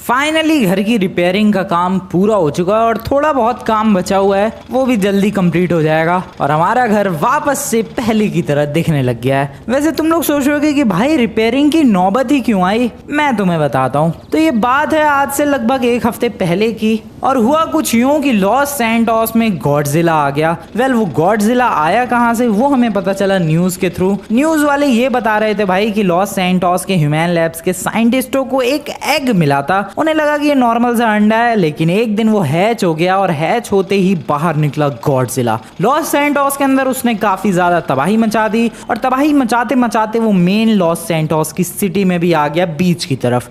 Finally घर की repairing का काम पूरा हो चुका है और थोड़ा बहुत काम बचा हुआ है, वो भी जल्दी कंप्लीट हो जाएगा और हमारा घर वापस से पहले की तरह दिखने लग गया है। वैसे तुम लोग सोच रहे होगे कि भाई रिपेयरिंग की नौबत ही क्यों आई, मैं तुम्हें बताता हूँ। तो ये बात है आज से लगभग एक हफ्ते पहले की और हुआ कुछ यूं कि लॉस सैंटोस में गॉडजिला आ गया। वो गॉडजिला आया कहाँ से वो हमें पता चला न्यूज के थ्रू। न्यूज वाले ये बता रहे थे भाई कि लॉस सैंटोस के ह्यूमन लैब्स के साइंटिस्टों को एक एग मिला था। उन्हें लगा कि ये नॉर्मल सा अंडा है, लेकिन एक दिन वो हैच हो गया और हैच होते ही बाहर निकला गॉडजिला। लॉस सैंटोस के अंदर उसने काफी ज्यादा तबाही मचा दी और तबाही मचाते मचाते वो मेन लॉस सैंटोस की सिटी में भी आ गया, बीच की तरफ।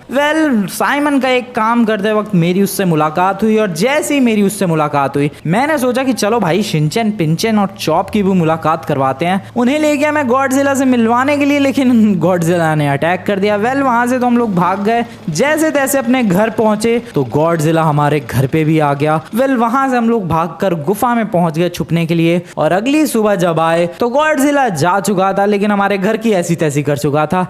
साइमन का एक काम करते वक्त मेरी उससे मुलाकात हुई और जैसे ही मेरी उससे मुलाकात हुई मैंने सोचा कि चलो भाई शिनचैन पिंचैन और चॉप की भी मुलाकात करवाते हैं। उन्हें ले गया मैं गॉडजिला से मिलवाने के लिए, लेकिन गॉडजिला ने अटैक कर दिया। वहां से तो हम लोग भाग गए, जैसे तैसे अपने घर पहुंचे तो गॉडजिला हमारे घर पे भी आ गया। वहां से हम लोग भागकर गुफा में पहुंच गए छुपने के लिए और अगली सुबह जब आए तो गॉडजिला जा चुका था, लेकिन हमारे घर की ऐसी तैसी कर चुका था।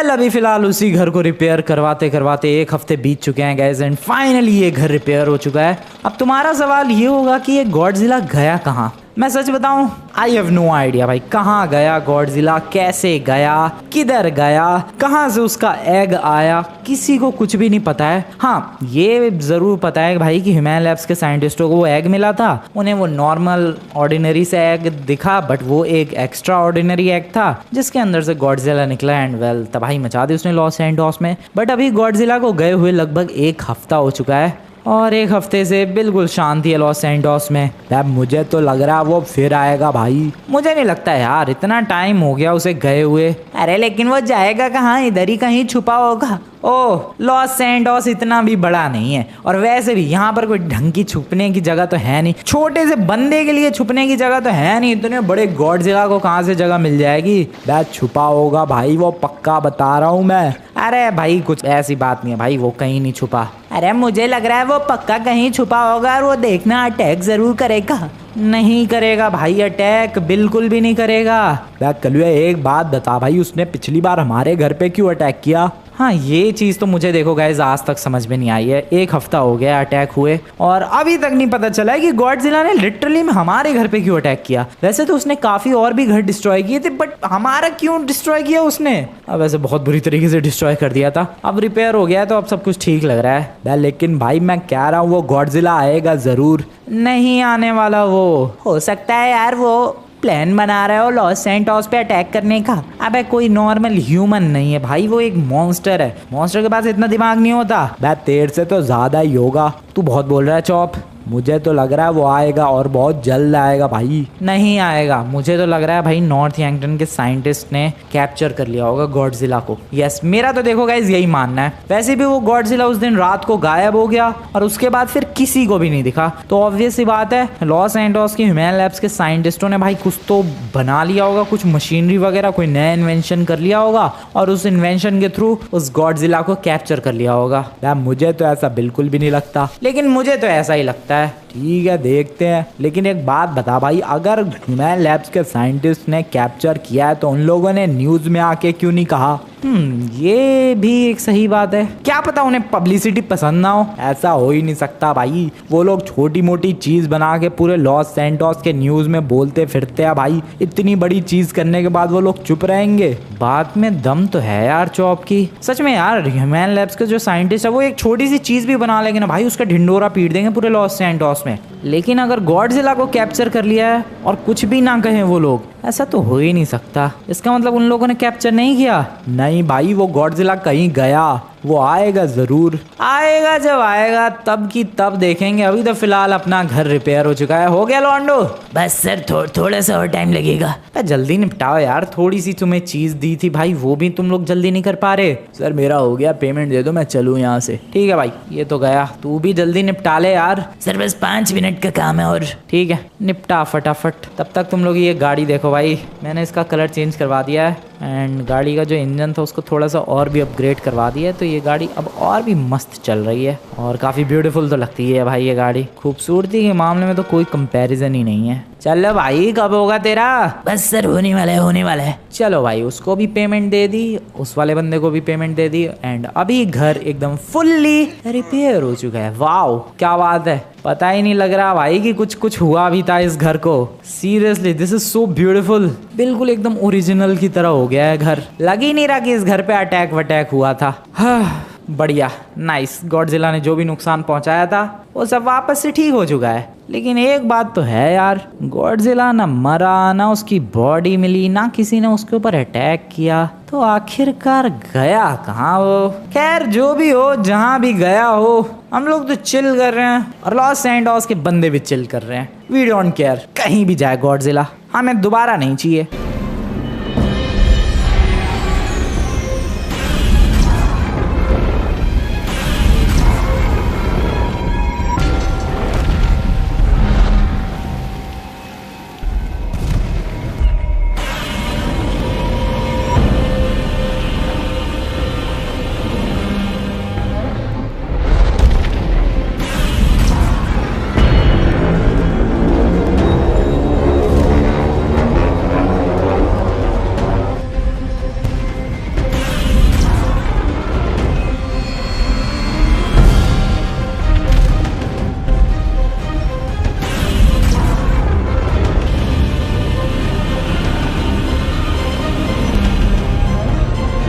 अभी फिलहाल उसी घर को रिपेयर करवाते करवाते एक हफ्ते बीत चुके हैं गाइस एंड फाइनली ये घर रिपेयर हो चुका है। अब तुम्हारा सवाल ये होगा कि ये गॉडजिला गया कहाँ। मैं सच बताऊं, आई हैव नो आइडिया भाई कहाँ गया गॉडजिला, कैसे गया, किधर गया, कहाँ से उसका एग आया, किसी को कुछ भी नहीं पता है। हाँ ये जरूर पता है भाई कि ह्यूमन लैब्स के साइंटिस्टों को वो एग मिला था। उन्हें वो नॉर्मल ऑर्डिनरी से एग दिखा, बट वो एक एक्स्ट्रा ऑर्डिनरी एग था जिसके अंदर से गॉडजिला निकला एंड तबाही मचा दी उसने लॉस सैंटोस में। बट अभी गॉडजिला को गए हुए लगभग एक हफ्ता हो चुका है और एक हफ्ते से बिल्कुल शांति है लॉस सैंटोस में। मुझे तो लग रहा है वो फिर आएगा भाई। मुझे नहीं लगता यार, इतना टाइम हो गया उसे गए हुए। अरे लेकिन वो जाएगा कहाँ, इधर ही कहीं छुपा होगा। ओह, लॉस सैंटोस इतना भी बड़ा नहीं है और वैसे भी यहाँ पर कोई ढंग की छुपने की जगह तो है नहीं। छोटे से बंदे के लिए छुपने की जगह तो है नहीं, इतने बड़े गॉडजिला को कहाँ से जगह मिल जाएगी। छुपा होगा भाई, वो पक्का बता रहा हूँ मैं। अरे भाई कुछ ऐसी बात नहीं है भाई, वो कहीं नहीं छुपा। अरे मुझे लग रहा है वो पक्का कहीं छुपा होगा और वो देखना अटैक जरूर करेगा। नहीं करेगा भाई, अटैक बिल्कुल भी नहीं करेगा। कलुआ एक बात बता भाई, उसने पिछली बार हमारे घर पे क्यों अटैक किया? हाँ ये चीज़ तो मुझे देखो गाइस आज तक समझ में नहीं आई है। एक हफ्ता हो गया अटैक हुए और अभी तक नहीं पता चला है कि गॉडजिला ने लिटरली में हमारे घर पे क्यों अटैक किया। वैसे तो उसने काफ़ी और भी घर डिस्ट्रॉय किए थे, बट हमारा क्यों डिस्ट्रॉय किया उसने? अब वैसे बहुत बुरी तरीके से डिस्ट्रॉय कर दिया था। अब रिपेयर हो गया है तो अब सब कुछ ठीक लग रहा है। लेकिन भाई मैं कह रहा हूँ वो गॉडजिला आएगा ज़रूर। नहीं आने वाला वो, हो सकता है यार वो प्लान बना रहा हो लॉस सैंटोस पे अटैक करने का। अबे कोई नॉर्मल ह्यूमन नहीं है भाई, वो एक मॉन्स्टर है। मॉन्स्टर के पास इतना दिमाग नहीं होता। तेरे से तो ज्यादा ही होगा, तू बहुत बोल रहा है चॉप। मुझे तो लग रहा है वो आएगा और बहुत जल्द आएगा भाई। नहीं आएगा, मुझे तो लग रहा है भाई नॉर्थ यंगटन के साइंटिस्ट ने कैप्चर कर लिया होगा गॉडजिला को। यस मेरा तो देखो गाइस यही मानना है। वैसे भी वो गॉडजिला उस दिन रात को गायब हो गया और उसके बाद फिर किसी को भी नहीं दिखा, तो ऑब्वियस सी बात है लॉस सैंटोस के ह्यूमन लैब्स के साइंटिस्टों ने भाई कुछ तो बना लिया होगा, कुछ मशीनरी वगैरह, कोई नया इन्वेंशन कर लिया होगा और उस इन्वेंशन के थ्रू उस गॉडजिला को कैप्चर कर लिया होगा। मुझे तो ऐसा बिल्कुल भी नहीं लगता, लेकिन मुझे तो ऐसा ही लगता है। ठीक है देखते हैं। लेकिन एक बात बता भाई, अगर ह्यूमन लैब्स के साइंटिस्ट ने कैप्चर किया है तो उन लोगों ने न्यूज में आके क्यों नहीं कहा? ये भी एक सही बात है। क्या पता उन्हें पब्लिसिटी पसंद ना हो। ऐसा हो ही नहीं सकता भाई, वो लोग छोटी मोटी चीज बना के पूरे लॉस सैंटोस के न्यूज में बोलते फिरते हैं भाई। इतनी बड़ी चीज करने के बाद वो लोग चुप रहेंगे? बात में दम तो है यार चॉप की। सच में यार ह्यूमन लैब्स के जो साइंटिस्ट है वो एक छोटी सी चीज भी बना लेंगे ना भाई, उसका ढिंडोरा पीट देंगे पूरे लॉस सैंटोस में। लेकिन अगर गॉडजिला को कैप्चर कर लिया है और कुछ भी ना कहें वो लोग, ऐसा तो हो ही नहीं सकता। इसका मतलब उन लोगों ने कैप्चर नहीं किया। नहीं भाई वो गॉडजिला कहीं गया, वो आएगा जरूर। आएगा जब आएगा तब की तब देखेंगे। अभी तो फिलहाल अपना घर रिपेयर हो चुका है। हो गया लॉन्डो? बस सर थोड़ा सा और टाइम लगेगा। जल्दी निपटाओ यार, थोड़ी सी तुम्हें चीज दी थी भाई, वो भी तुम लोग जल्दी नहीं कर पा रहे। सर मेरा हो गया, पेमेंट दे दो मैं चलूँ यहाँ से। ठीक है भाई ये तो गया, तू भी जल्दी निपटा ले यार। सर बस 5 मिनट का काम है और। ठीक है निपटा फटाफट। तब तक तुम लोग ये गाड़ी देखो भाई, मैंने इसका कलर चेंज करवा दिया है। एंड गाड़ी का जो इंजन था उसको थोड़ा सा और भी अपग्रेड करवा दिया है, तो ये गाड़ी अब और भी मस्त चल रही है और काफ़ी ब्यूटीफुल तो लगती है भाई ये गाड़ी। खूबसूरती के मामले में तो कोई कंपैरिजन ही नहीं है। चलो भाई कब होगा तेरा? बस सर होने वाला है, होने वाला है। चलो भाई उसको भी पेमेंट दे दी, उस वाले बंदे को भी पेमेंट दे दी एंड अभी घर एकदम फुल्ली रिपेयर हो चुका है। वाओ क्या बात है, पता ही नहीं लग रहा भाई कि कुछ कुछ हुआ भी था इस घर को। Seriously this is so beautiful, बिल्कुल एकदम ओरिजिनल की तरह हो गया है घर। लग ही नहीं रहा कि इस घर पे अटैक वटैक हुआ था। हाँ बढ़िया, नाइस। गॉडजिला ने जो भी नुकसान पहुंचाया था वो सब वापस से ठीक हो चुका है। लेकिन एक बात तो है यार, गॉडजिला ना मरा, ना उसकी बॉडी मिली, ना किसी ने उसके ऊपर अटैक किया, तो आखिरकार गया कहाँ वो? खैर जो भी हो, जहाँ भी गया हो, हम लोग तो चिल कर रहे हैं और लॉस सैंटोस के बंदे भी चिल कर रहे हैं। वी डोंट केयर कहीं भी जाए गॉडजिला, हमें दोबारा नहीं चाहिए।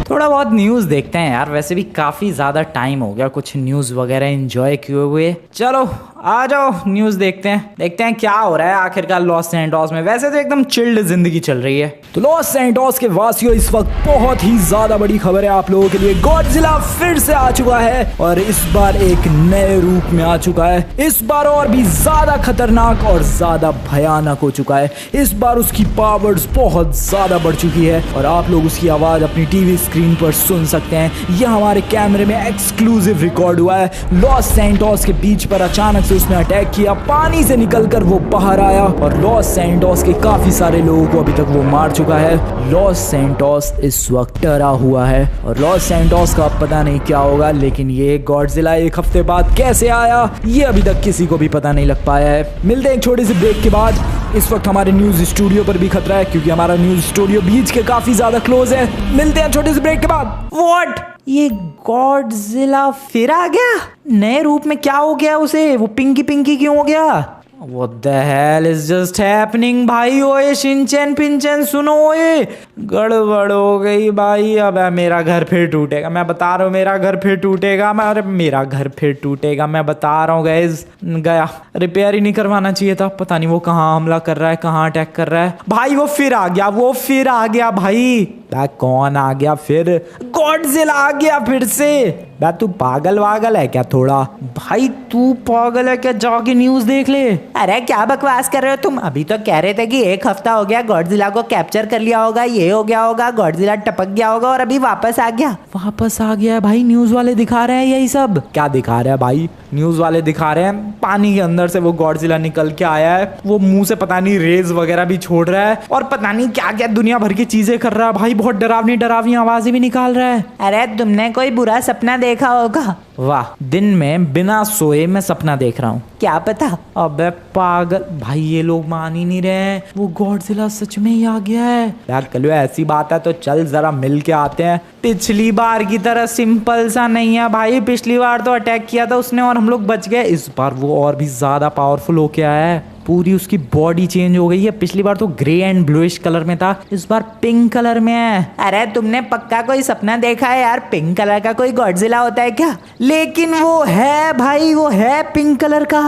थोड़ा बहुत न्यूज़ देखते हैं यार, वैसे भी काफ़ी ज़्यादा टाइम हो गया कुछ न्यूज़ वगैरह एंजॉय किए हुए। चलो आ जाओ न्यूज़ देखते हैं क्या हो रहा है आखिरकार लॉस सैंटोस में। वैसे तो एकदम चिल्ड जिंदगी चल रही है। तो लॉस सैंटोस के वासियों, इस वक्त बहुत ही ज्यादा बड़ी खबर है आप लोगों के लिए। गॉडजिला फिर से आ चुका है और इस बार एक नए रूप में आ चुका है। इस बार और भी ज्यादा खतरनाक और ज्यादा भयानक हो चुका है। इस बार उसकी पावर्स बहुत ज्यादा बढ़ चुकी है और आप लोग उसकी आवाज अपनी टीवी स्क्रीन पर सुन सकते हैं। यह हमारे कैमरे में एक्सक्लूसिव रिकॉर्ड हुआ है। लॉस सैंटोस के बीच पर अचानक से उसने अटैक किया, पानी से निकलकर वो बाहर आया और लॉस सैंटोस के काफी सारे लोगों को अभी तक वो मार चुका है। लॉस सैंटोस इस वक्त डरा हुआ है और लॉस सैंटोस का अब पता नहीं क्या होगा, लेकिन ये गॉडजिला एक हफ्ते बाद कैसे आया ये अभी तक किसी को भी पता नहीं लग पाया है। मिलते हैं एक छोटे से ब्रेक के बाद। इस वक्त हमारे न्यूज स्टूडियो पर भी खतरा है क्योंकि हमारा न्यूज स्टूडियो बीच के काफी ज्यादा क्लोज है। मिलते हैं छोटे से ब्रेक के बाद। व्हाट, ये गॉडजिला फिर आ गया नए रूप में? क्या हो गया उसे? वो पिंकी पिंकी क्यों हो गया? What the hell is just happening भाई? ओए शिनचैन पिंचैन सुनो, ओए गड़बड़ हो गई भाई। अब मेरा घर फिर टूटेगा, मैं बता रहा हूँ मेरा घर फिर टूटेगा। मेरा घर फिर टूटेगा, मैं बता रहा हूँ गाइस। गया, रिपेयर ही नहीं करवाना चाहिए था। पता नहीं वो कहाँ हमला कर रहा है, कहाँ अटैक कर रहा है। भाई वो फिर आ गया भाई। कौन आ गया फिर? गॉडजिला आ गया फिर से। तू पागल वागल है क्या थोड़ा? भाई तू पागल है क्या? जाके न्यूज़ देख ले। अरे क्या बकवास कर रहे हो तुम? अभी तो कह रहे थे कि एक हफ्ता हो गया, गॉडजिला को कैप्चर कर लिया होगा, ये हो गया होगा, गॉडजिला टपक गया होगा और अभी वापस आ गया। वापस आ गया भाई, न्यूज़ वाले दिखा रहे हैं यही सब। क्या दिखा रहे हैं भाई? न्यूज़ वाले दिखा रहे हैं पानी के अंदर से वो गॉडजिला निकल के आया है। वो मुंह से पता नहीं रेज वगैरह भी छोड़ रहा है और पता नहीं क्या क्या दुनिया भर की चीजें कर रहा है भाई। बहुत डरावनी आवाजें भी निकाल रहा है। अरे तुमने कोई बुरा सपना देखा होगा। वाह, दिन में बिना सोए मैं सपना देख रहा हूँ, क्या पता। अबे पागल भाई, ये लोग मान ही नहीं रहे हैं, वो गॉडजिला सच में ही आ गया है। यार कल ऐसी बात है तो चल जरा मिल के आते हैं। पिछली बार की तरह सिंपल सा नहीं है भाई। पिछली बार तो अटैक किया था उसने और हम लोग बच गए। इस बार वो और भी ज्यादा पावरफुल होके आया है। पूरी उसकी बॉडी चेंज हो गई है। पिछली बार तो ग्रे एंड ब्लूइश कलर में था, इस बार पिंक कलर में है। अरे तुमने पक्का कोई सपना देखा है यार? पिंक कलर का कोई गॉडजिला होता है क्या? लेकिन वो है भाई, वो है पिंक कलर का।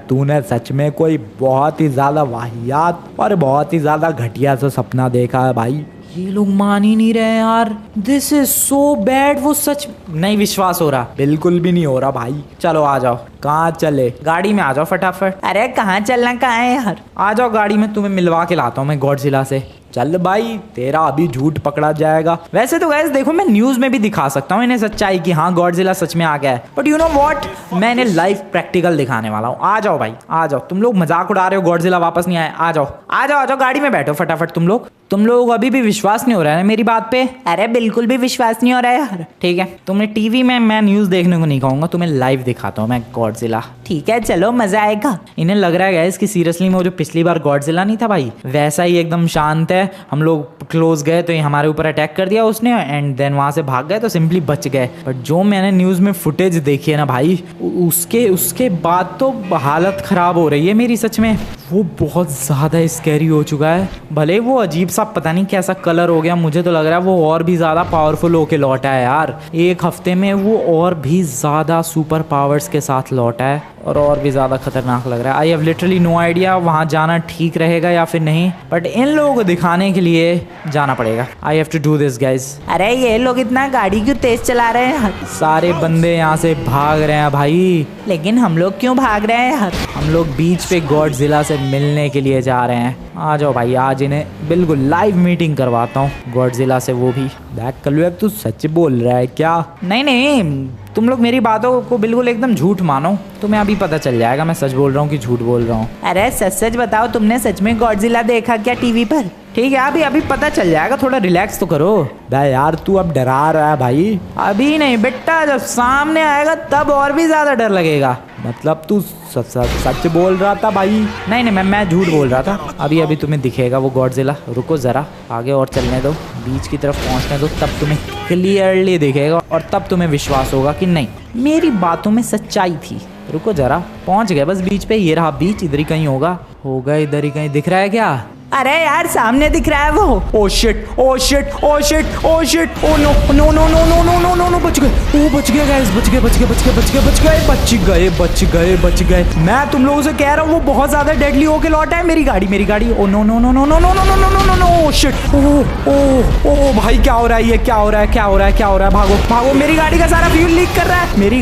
तूने सच में कोई बहुत ही ज्यादा वाहियात और बहुत ही ज्यादा घटिया सा सपना देखा है भाई। ये लोग मान ही नहीं रहे यार। This is so bad. वो सच नहीं विश्वास हो रहा, बिल्कुल भी नहीं हो रहा भाई। चलो आ जाओ। कहाँ चले? गाड़ी में आ जाओ फटाफट। अरे कहाँ चलना, कहाँ है यार? आ जाओ गाड़ी में, तुम्हें मिलवा के लाता हूँ मैं गॉडजिला से। चल भाई, तेरा अभी झूठ पकड़ा जाएगा। वैसे तो गाइस देखो, मैं न्यूज में भी दिखा सकता हूँ इन्हें सच्चाई कि हाँ गॉडजिला सच में आ गया है, बट यू नो व्हाट, मैं इन्हें लाइव प्रैक्टिकल दिखाने वाला हूँ। आ जाओ भाई, आ जाओ। तुम लोग मजाक उड़ा रहे हो, गॉडजिला वापस नहीं आया। आ जाओ गाड़ी में बैठो फटाफट तुम लोग। तुम लोगों को अभी भी विश्वास नहीं हो रहा है ना मेरी बात पे? अरे बिल्कुल भी विश्वास नहीं हो रहा है यार। ठीक है, तुमने टीवी में मैं न्यूज़ देखने को नहीं कहूँगा, तुम्हें लाइव दिखाता हूँ मैं गॉडजिला। ठीक है चलो, मजा आएगा। इन्हें लग रहा है गाइस कि सीरियसली में वो जो पिछली बार गॉडजिला नहीं था भाई, वैसा ही एकदम शांत है। हम लोग क्लोज गए तो ये हमारे ऊपर अटैक कर दिया उसने, एंड देन वहाँ से भाग गए तो सिंपली बच गए। बट जो मैंने न्यूज़ में फुटेज देखी है ना भाई, उसके बाद तो हालत ख़राब हो रही है मेरी सच में। वो बहुत ज़्यादा स्कैरी हो चुका है। भले वो अजीब सा पता नहीं कैसा कलर हो गया, मुझे तो लग रहा है वो और भी ज़्यादा पावरफुल होके लौटा है यार। एक हफ्ते में वो और भी ज़्यादा सुपर पावर्स के साथ लौटा है और भी ज़्यादा खतरनाक लग रहा है। I have literally no idea वहाँ जाना ठीक रहेगा या फिर नहीं, बट इन लोगों को दिखाने के लिए जाना पड़ेगा। I have to do this guys. अरे ये लोग इतना गाड़ी क्यों तेज चला रहे हैं? सारे बंदे यहाँ से भाग रहे हैं भाई, लेकिन हम लोग क्यों भाग रहे हैं यार? हम लोग बीच पे गॉडजिला से मिलने के लिए जा रहे हैं। आ जाओ भाई, आज इन्हें बिल्कुल लाइव मीटिंग करवाता हूँ गॉडजिला से, वो भी। बैक कल्लू, तू सच बोल रहा है क्या? नहीं, तुम लोग मेरी बातों को बिल्कुल एकदम झूठ मानो, तुम्हें अभी पता चल जाएगा मैं सच बोल रहा हूँ कि झूठ बोल रहा हूँ। अरे सच बताओ, तुमने सच में गॉडजिला देखा क्या टीवी पर? ठीक है, अभी पता चल जाएगा, थोड़ा रिलैक्स तो करो। भाई यार तू अब डरा रहा है भाई। अभी नहीं बेटा, जब सामने आएगा तब और भी ज्यादा डर लगेगा। मतलब तू सच बोल रहा था भाई? नहीं मैं झूठ बोल रहा था। अभी तुम्हें दिखेगा वो गॉडजिला, रुको जरा आगे और चलने दो, बीच की तरफ पहुंचने दो, तब तुम्हें क्लियरली दिखेगा और तब तुम्हें विश्वास होगा कि नहीं मेरी बातों में सच्चाई थी। रुको जरा, पहुंच गए बस बीच पे। ये रहा बीच, इधर ही कहीं होगा इधर ही कहीं। दिख रहा है क्या? अरे यार सामने दिख रहा है वो। Oh shit oh shit oh shit oh shit oh no no no no no no no no no बच गए। ओ बच गए गाइस, बच गए। मैं तुम लोगों से कह रहा हूँ वो बहुत ज्यादा डेडली होके लौटा है। मेरी गाड़ी। Oh no no no no no no no no no no no oh shit. ओ भाई क्या हो रहा है? ये क्या हो रहा है? भागो। मेरी गाड़ी का सारा फ्यूल लीक कर रहा है। मेरी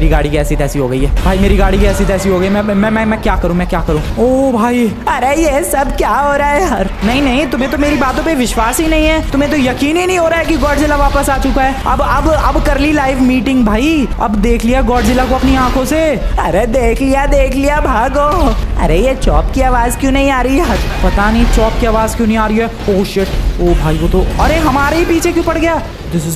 गाड़ी की ऐसी तैसी हो गई है भाई। मेरी गाड़ी की ऐसी तैसी हो गई। मैं क्या करूँ? ओ भाई, अरे ये सब क्या हो रहा है यार? नहीं, तुम्हें तो मेरी बातों पे विश्वास ही नहीं है। तुम्हें तो यकीन ही नहीं हो रहा है कि गॉडजिला वापस आ चुका है। अब कर ली लाइव मीटिंग भाई, अब देख लिया गॉडजिला को अपनी आंखों से। अरे देख लिया, भागो। अरे ये चॉप की आवाज क्यों नहीं आ रही है? पता नहीं चॉप की आवाज क्यों नहीं आ रही है। ओ शिट, ओ भाई वो तो, अरे हमारे ही पीछे क्यों पड़ गया? This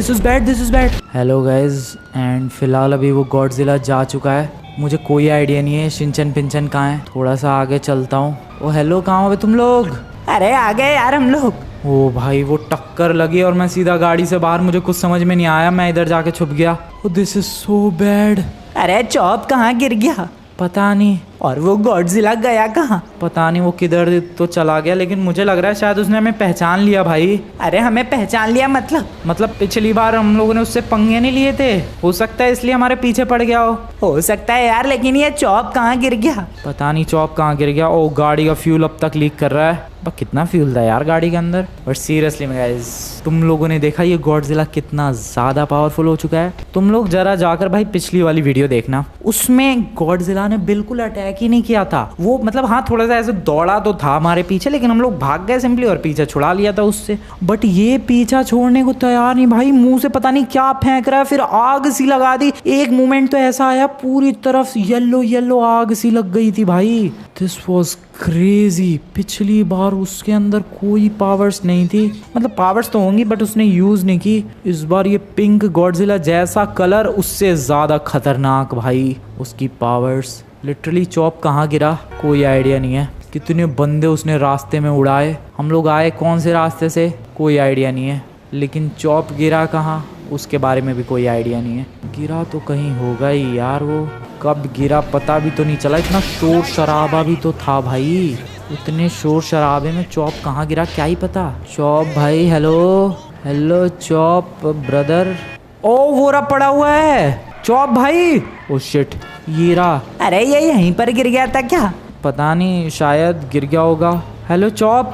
is bad. Hello guys, and फिलहाल अभी वो गॉडजिला जा चुका है। मुझे कोई आइडिया नहीं है शिनचैन पिंचन कहाँ है। थोड़ा सा आगे चलता हूँ। ओ हेलो, कहाँ हो तुम लोग? अरे आ गए यार हम लोग। ओ भाई वो टक्कर लगी और मैं सीधा गाड़ी से बाहर, मुझे कुछ समझ में नहीं आया, मैं इधर जाके छुप गया। ओ दिस इज सो बैड। अरे चॉप कहाँ गिर गया? पता नहीं। और वो गॉडजिला गया कहाँ? पता नहीं, वो किधर तो चला गया, लेकिन मुझे लग रहा है शायद उसने हमें पहचान लिया भाई। अरे हमें पहचान लिया मतलब पिछली बार हम लोगों ने उससे पंगे नहीं लिए थे, हो सकता है इसलिए हमारे पीछे पड़ गया हो सकता है यार। लेकिन ये चॉप कहाँ गिर गया? पता नहीं चॉप कहाँ गिर गया। ओ गाड़ी का फ्यूल अब तक लीक कर रहा है। कितना फ्यूल था यार गाड़ी के अंदर। बट सीरियसली में गाइस, तुम लोगों ने देखा ये गॉडजिला कितना ज्यादा पावरफुल हो चुका है? तुम लोग जरा जाकर भाई पिछली वाली वीडियो देखना, उसमें गॉडजिला ने बिल्कुल अटैक ही नहीं किया था। वो मतलब हाँ थोड़ा सा ऐसे दौड़ा तो था हमारे पीछे, लेकिन हम लोग भाग गए सिंपली और पीछा छुड़ा लिया था उससे। बट ये पीछा छोड़ने को तैयार नहीं भाई, मुंह से पता नहीं क्या फेंक रहा है, फिर आग सी लगा दी। एक मोमेंट तो ऐसा आया पूरी तरफ येलो आग सी लग गई थी भाई। This was crazy. पिछली बार उसके अंदर कोई पावर्स नहीं थी, मतलब पावर्स तो होंगी बट उसने यूज नहीं की। इस बार ये पिंक गॉडजिला जैसा कलर, उससे ज्यादा खतरनाक भाई उसकी पावर्स। लिटरली चॉप कहाँ गिरा कोई आइडिया नहीं है। कितने बंदे उसने रास्ते में उड़ाए, हम लोग आए कौन से रास्ते से कोई आइडिया नहीं है, लेकिन चॉप गिरा कहाँ उसके बारे में भी कोई आइडिया नहीं है। गिरा तो कहीं होगा ही यार, वो कब गिरा पता भी तो नहीं चला। इतना शोर शराबा भी तो था भाई, उतने शोर शराबे में चॉप कहाँ गिरा क्या ही पता। चॉप भाई, हेलो चॉप ब्रदर। ओ वो रहा पड़ा हुआ है चॉप भाई। ओ शिट, ये रहा। अरे ये यहीं पर गिर गया था क्या? पता नहीं, शायद गिर गया होगा। हेलो चॉप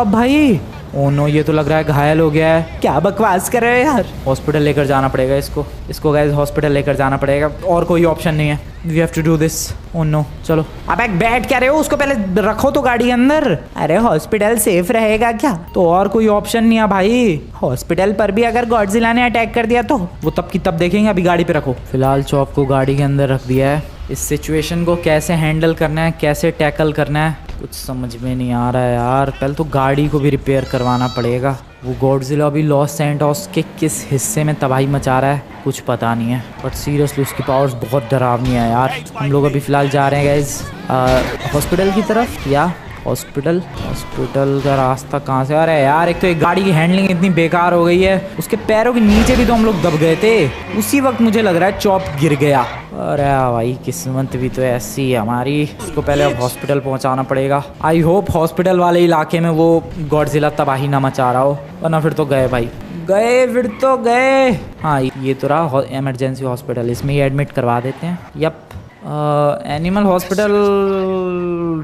भाई। ओ नो, ये तो लग रहा है घायल हो गया है। क्या बकवास कर रहे हो यार? हॉस्पिटल लेकर जाना पड़ेगा इसको गाइस, हॉस्पिटल लेकर जाना पड़ेगा, और कोई ऑप्शन नहीं है। We have to do this. Oh no, चलो। अब एक बैठ क्या रहे हो, उसको पहले रखो तो गाड़ी के अंदर। अरे हॉस्पिटल सेफ रहेगा क्या? तो और कोई ऑप्शन नहीं है भाई। हॉस्पिटल पर भी अगर गॉडजिला ने अटैक कर दिया तो वो तब की तब देखेंगे, अभी गाड़ी पे रखो। फिलहाल चॉप को गाड़ी के अंदर रख दिया है। इस सिचुएशन को कैसे हैंडल करना है, कैसे टैकल करना है, कुछ समझ में नहीं आ रहा है यार। पहले तो गाड़ी को भी रिपेयर करवाना पड़ेगा। वो गॉडजिला भी लॉस सैंटोस के किस हिस्से में तबाही मचा रहा है कुछ पता नहीं है, बट सीरियसली उसकी पावर्स बहुत डरावनी है यार। हम लोग अभी फ़िलहाल जा रहे हैं गाइस हॉस्पिटल की तरफ। या हॉस्पिटल का रास्ता कहाँ से? अरे यार, एक तो एक गाड़ी की हैंडलिंग इतनी बेकार हो गई है, उसके पैरों के नीचे भी तो हम लोग दब गए थे। उसी वक्त मुझे लग रहा है चॉप गिर गया। अरे भाई, किस्मत भी तो ऐसी है हमारी। उसको पहले अब हॉस्पिटल पहुंचाना पड़ेगा। आई होप हॉस्पिटल वाले इलाके में वो गॉडजिला तबाही ना मचा रहा हो, वरना फिर तो गए भाई, फिर तो गए। हाँ, ये तो रहा इमरजेंसी हॉस्पिटल, इसमें ही एडमिट करवा देते हैं। यप, एनिमल हॉस्पिटल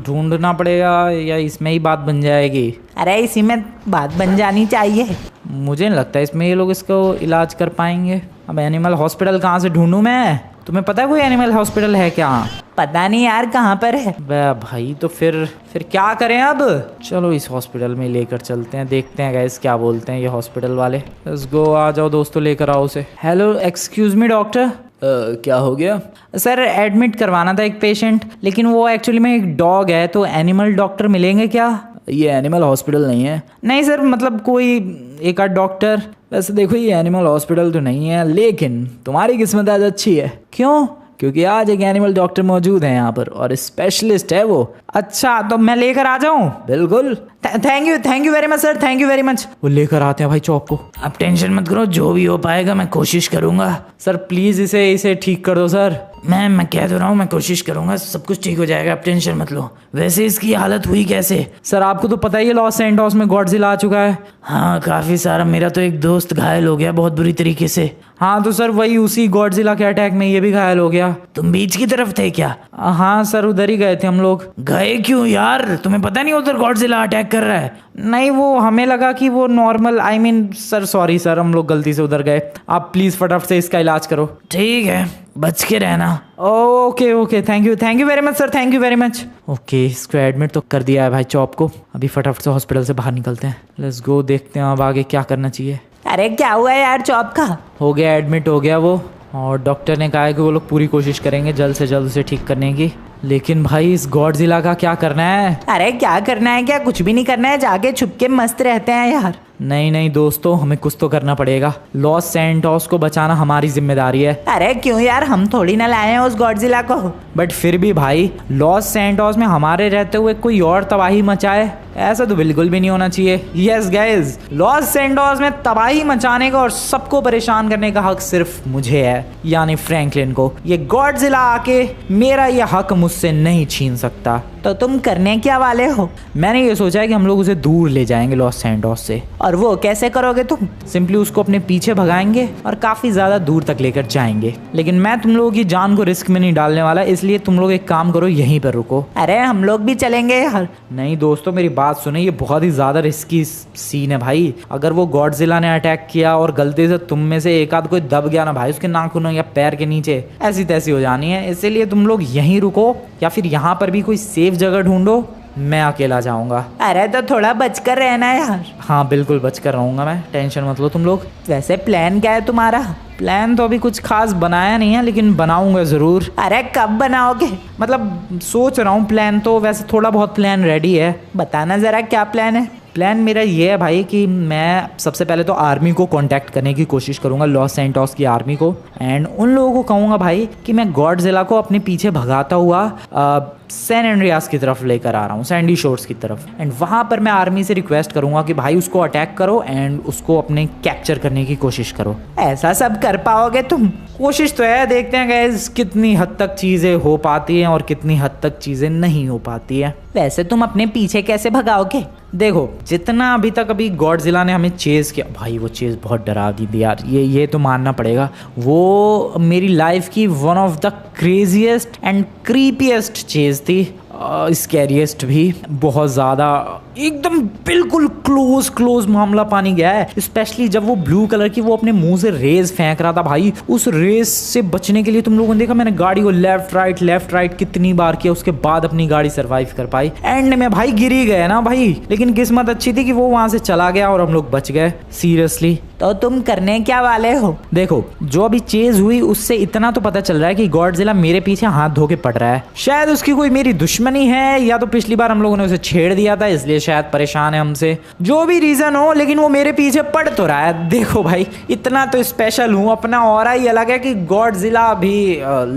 ढूंढना पड़ेगा या इसमें ही बात बन जाएगी? अरे इसी में बात बन जानी चाहिए। मुझे नहीं लगता इसमें ये लोग इसको इलाज कर पाएंगे। अब एनिमल हॉस्पिटल कहाँ से ढूंढूं मैं? तुम्हें पता है कोई एनिमल हॉस्पिटल है क्या? पता नहीं यार, कहाँ पर है भाई। तो फिर क्या करें अब? चलो इस हॉस्पिटल में लेकर चलते हैं, देखते हैं गाइस क्या बोलते हैं ये हॉस्पिटल वाले। लेट्स गो, आ जाओ दोस्तों, लेकर आओ उसे। Hello, excuse me doctor. क्या हो गया? सर एडमिट करवाना था एक पेशेंट, लेकिन वो एक्चुअली में एक डॉग है, तो एनिमल डॉक्टर मिलेंगे क्या? ये एनिमल हॉस्पिटल नहीं है। नहीं सर, मतलब कोई एक आध डॉक्टर। वैसे देखो, ये एनिमल हॉस्पिटल तो नहीं है, लेकिन तुम्हारी किस्मत आज अच्छी है। क्यों? क्योंकि आज एक एनिमल डॉक्टर मौजूद है यहाँ पर और स्पेशलिस्ट है वो। अच्छा, तो मैं लेकर आ जाऊँ? बिल्कुल। Thank you very much sir, thank you very much. वो लेकर आते हैं भाई चॉप को। आप टेंशन मत करो, जो भी हो पाएगा मैं कोशिश करूंगा। सर प्लीज इसे ठीक कर दो सर। मैं कह तो रहा हूँ, मैं कोशिश करूंगा, सब कुछ ठीक हो जाएगा, आप टेंशन मत लो। वैसे इसकी हालत हुई कैसे? सर आपको तो पता ही है लॉस सैंटोस में गॉडजिला आ चुका है। हाँ, काफी सारा। मेरा तो एक दोस्त घायल हो गया बहुत बुरी तरीके से। हाँ तो सर वही उसी गॉडजिला के अटैक में ये भी घायल हो गया। तुम बीच की तरफ थे क्या? हाँ सर, उधर ही गए थे हम लोग। गए क्यों यार? तुम्हें पता नहीं उधर गॉडजिला अटैक कर रहा है? नहीं, वो हमें लगा कि वो normal, I mean sir sorry sir, हम लोग गलती से उधर गए। आप प्लीज फटाफट से इसका इलाज करो। ठीक है, बच के रहना। Okay, thank you very much sir, thank you very much. Okay, इसको एडमिट तो कर दिया है भाई चॉप को। अभी फटाफट से हॉस्पिटल से बाहर निकलते हैं। लेट्स गो, देखते हैं अब आगे क्या करना चाहिए। अरे क्या हुआ यार चॉप का? हो गया, एडमिट हो गया वो, और डॉक्टर ने कहा है कि वो लोग पूरी कोशिश करेंगे जल्द से जल्द उसे ठीक करने की। लेकिन भाई इस गॉडजिला का क्या करना है? अरे क्या करना है, क्या कुछ भी नहीं करना है, जाके छुप के मस्त रहते हैं यार। नहीं दोस्तों, हमें कुछ तो करना पड़ेगा। लॉस सैंटोस को बचाना हमारी जिम्मेदारी है। अरे क्यों यार, हम थोड़ी ना लाए हैं उस गॉडजिला को। बट फिर भी भाई, लॉस सैंटोस में हमारे रहते हुए कोई और तबाही मचाए, ऐसा तो बिल्कुल भी नहीं होना चाहिए। यस गाइस, लॉस सैंटोस में तबाही मचाने का और सबको परेशान करने का हक सिर्फ मुझे है, यानी फ्रैंकलिन को। ये गॉडजिला आके मेरा ये हक मुझसे नहीं छीन सकता। तो तुम करने क्या वाले हो? मैंने ये सोचा है कि हम लोग उसे दूर ले जाएंगे लॉस सैंटोस से। और वो कैसे करोगे तुम? सिंपली उसको अपने पीछे भगाएंगे और काफी ज्यादा दूर तक लेकर जाएंगे। लेकिन मैं तुम लोगों की जान को रिस्क में नहीं डालने वाला, इसलिए तुम लोग एक काम करो, यहीं पर रुको। अरे हम लोग भी चलेंगे यार। नहीं दोस्तों, मेरी बात सुने, ये बहुत ही ज्यादा रिस्की सीन है भाई। अगर वो गॉडजिला ने अटैक किया और गलती से तुम में से एक आध कोई दब गया ना भाई उसके नाखूनों या पैर के नीचे, ऐसी तैसी हो जानी है। इसीलिए तुम लोग यहीं रुको या फिर यहाँ पर भी कोई सेफ जगह ढूंढो, मैं अकेला जाऊंगा। अरे तो थोड़ा बचकर रहना यार। हाँ बिल्कुल बचकर रहूंगा मैं, टेंशन मत लो तुम लोग। वैसे प्लान क्या है तुम्हारा? प्लान तो अभी कुछ खास बनाया नहीं है, लेकिन बनाऊंगा जरूर। अरे कब बनाओगे? मतलब सोच रहा हूँ प्लान तो, वैसे थोड़ा बहुत प्लान रेडी है। बताना जरा क्या प्लान है? प्लान मेरा ये है भाई कि मैं सबसे पहले तो आर्मी को कांटेक्ट करने की कोशिश करूंगा, लॉस सैंटोस की आर्मी को, एंड उन लोगों को कहूंगा भाई कि मैं गॉडजिला को अपने पीछे भगाता हुआ सैन एंड्रियास की तरफ लेकर आ रहा हूँ, सैंडी शोर्स की तरफ। एंड वहाँ पर मैं आर्मी से रिक्वेस्ट करूंगा कि भाई उसको अटैक करो एंड उसको अपने कैप्चर करने की कोशिश करो। ऐसा सब कर पाओगे तुम? कोशिश तो है, देखते हैं गाइस कितनी हद तक चीज़ें हो पाती हैं और कितनी हद तक चीज़ें नहीं हो पाती हैं। वैसे तुम अपने पीछे कैसे भगाओगे? देखो, जितना अभी गॉडजिला ने हमें चेज किया भाई, वो चेज बहुत डरावनी थी यार, ये तो मानना पड़ेगा। वो मेरी लाइफ की one of the craziest and creepiest chase थी, स्कैरिएस्ट भी बहुत ज़्यादा, एकदम बिल्कुल क्लोज मामला पानी गया है। स्पेशली जब वो ब्लू कलर की वो अपने मुंह से रेज फेंक रहा था भाई, उस रेस से बचने के लिए तुम लोगों ने देखा मैंने गाड़ी को लेफ्ट राइट कितनी बार किया, उसके बाद अपनी गाड़ी सरवाइव कर पाई। एंड में भाई गिर ही गए ना भाई, लेकिन किस्मत अच्छी थी कि वो वहां से चला गया और हम लोग बच गए। सीरियसली तो तुम करने क्या वाले हो? देखो, जो अभी चेज हुई उससे इतना तो पता चल रहा है कि गॉडजिला मेरे पीछे हाथ धो के पड़ रहा है। शायद उसकी कोई मेरी दुश्मनी है, या तो पिछली बार हम लोगों ने उसे छेड़ दिया था इसलिए शायद परेशान है हमसे। जो भी रीजन हो, लेकिन वो मेरे पीछे पड़ तो रहा है। देखो भाई, इतना तो स्पेशल हूँ, अपना ऑरा ही अलग है कि गॉडजिला भी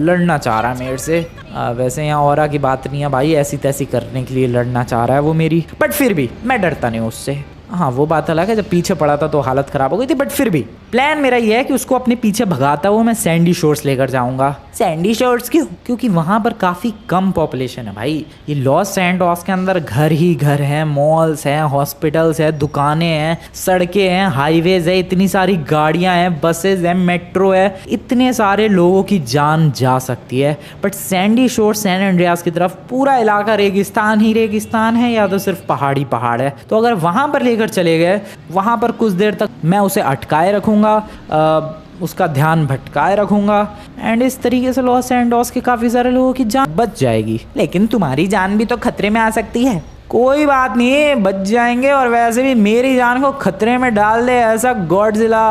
लड़ना चाह रहा है मेरे से। वैसे यहाँ ऑरा की बात नहीं है भाई, ऐसी तैसी करने के लिए लड़ना चाह रहा है वो मेरी, बट फिर भी मैं डरता नहीं हूँ उससे। हाँ, वो बात अलग है, जब पीछे पड़ा था तो हालत खराब हो गई थी, बट फिर भी प्लान मेरा ये है कि उसको अपने पीछे भगाता हुआ मैं सैंडी शोर्स लेकर जाऊंगा। सैंडी शोर्स क्यों? क्योंकि वहां पर काफी कम पॉपुलेशन है भाई। ये लॉस सैंटोस के अंदर घर ही घर हैं, मॉल्स हैं, हॉस्पिटल्स हैं, दुकानें हैं, सड़कें हैं, हाईवेज है, इतनी सारी गाड़ियां हैं, बसेज हैं, मेट्रो है, इतने सारे लोगों की जान जा सकती है। बट सैंडी शोर सैन एंड्रियास की तरफ पूरा इलाका रेगिस्तान ही रेगिस्तान है, या तो सिर्फ पहाड़ी पहाड़ है। तो अगर वहां पर लेकर चले गए, वहां पर कुछ देर तक मैं उसे अटकाए रखूंगा, उसका ध्यान भटकाए रखूंगा, एंड इस तरीके से लॉस सैंटोस के काफी सारे लोगों की जान बच जाएगी। लेकिन तुम्हारी जान भी तो खतरे में आ सकती है। कोई बात नहीं, बच जाएंगे। और वैसे भी मेरी जान को खतरे में डाल दे ऐसा गॉडजिला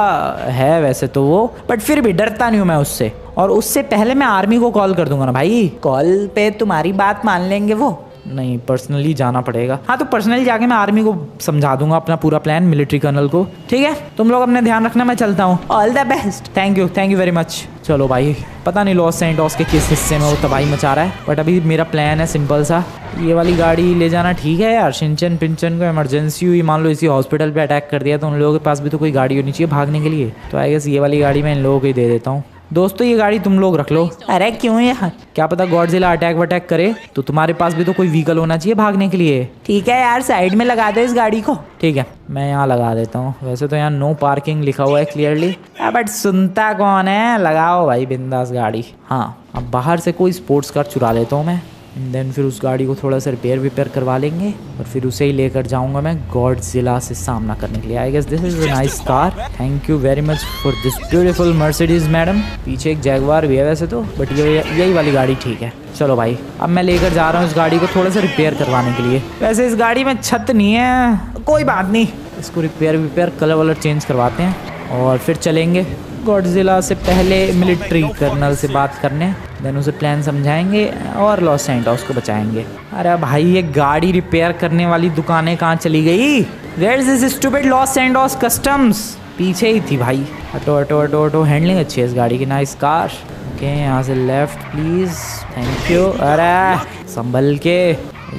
है वैसे तो वो, बट फिर भी डरता नहीं हूँ मैं उससे। और उससे पहले मैं आर्मी को कॉल कर दूंगा ना भाई। कॉल पे तुम्हारी बात मान लेंगे वो? नहीं, पर्सनली जाना पड़ेगा। हाँ, तो पर्सनली जाके मैं आर्मी को समझा दूंगा अपना पूरा प्लान, मिलिट्री कर्नल को। ठीक है, तुम लोग अपने ध्यान रखना, मैं चलता हूँ। All the best. Thank you very much. चलो भाई, पता नहीं लॉस सैंटोस के किस हिस्से में वो तबाही मचा रहा है, बट अभी मेरा प्लान है सिंपल सा। ये वाली गाड़ी ले जाना ठीक है यार। शिनचैन पिंचन को इमरजेंसी हुई, मान लो इसी हॉस्पिटल पे अटैक कर दिया, तो उन लोगों के पास भी तो कोई गाड़ी होनी चाहिए भागने के लिए। तो आई गेस ये वाली गाड़ी मैं इन लोगों को ही दे देता हूँ। दोस्तों, ये गाड़ी तुम लोग रख लो। अरे क्यों यार? क्या पता गॉडजिला अटैक वटैक करे, तो तुम्हारे पास भी तो कोई व्हीकल होना चाहिए भागने के लिए। ठीक है यार, साइड में लगा दो इस गाड़ी को। ठीक है, मैं यहाँ लगा देता हूँ। वैसे तो यहाँ नो पार्किंग लिखा हुआ है क्लियरली, बट सुनता कौन है। लगाओ भाई बिंदास गाड़ी। हाँ, अब बाहर से कोई स्पोर्ट्स कार चुरा लेता हूँ मैं, देन फिर उस गाड़ी को थोड़ा सा रिपेयर करवा लेंगे, और फिर उसे ही लेकर जाऊंगा मैं गॉडजिला से सामना करने के लिए। I guess this is a nice car. Thank you very much for this beautiful Mercedes madam. पीछे एक जैगवार भी है वैसे तो, बट यही वाली गाड़ी ठीक है। चलो भाई, अब मैं लेकर जा रहा हूँ इस गाड़ी को थोड़ा सा रिपेयर करवाने के लिए। वैसे इस गाड़ी में छत नहीं है, कोई बात नहीं, इसको रिपेयर कलर वलर चेंज करवाते हैं और फिर चलेंगे गॉडजिला से पहले मिलिट्री कर्नल से बात करने, देन उसे प्लान समझाएंगे और लॉस सैंटोस को बचाएंगे। अरे भाई, ये गाड़ी रिपेयर करने वाली दुकानें कहाँ चली गई? Where is this stupid Los Santos customs? पीछे ही थी भाई। ऑटो हैंडलिंग अच्छी है इस गाड़ी की, नाइस कार। ओके, यहाँ से लेफ्ट प्लीज, थैंक यू। अरे संभल के,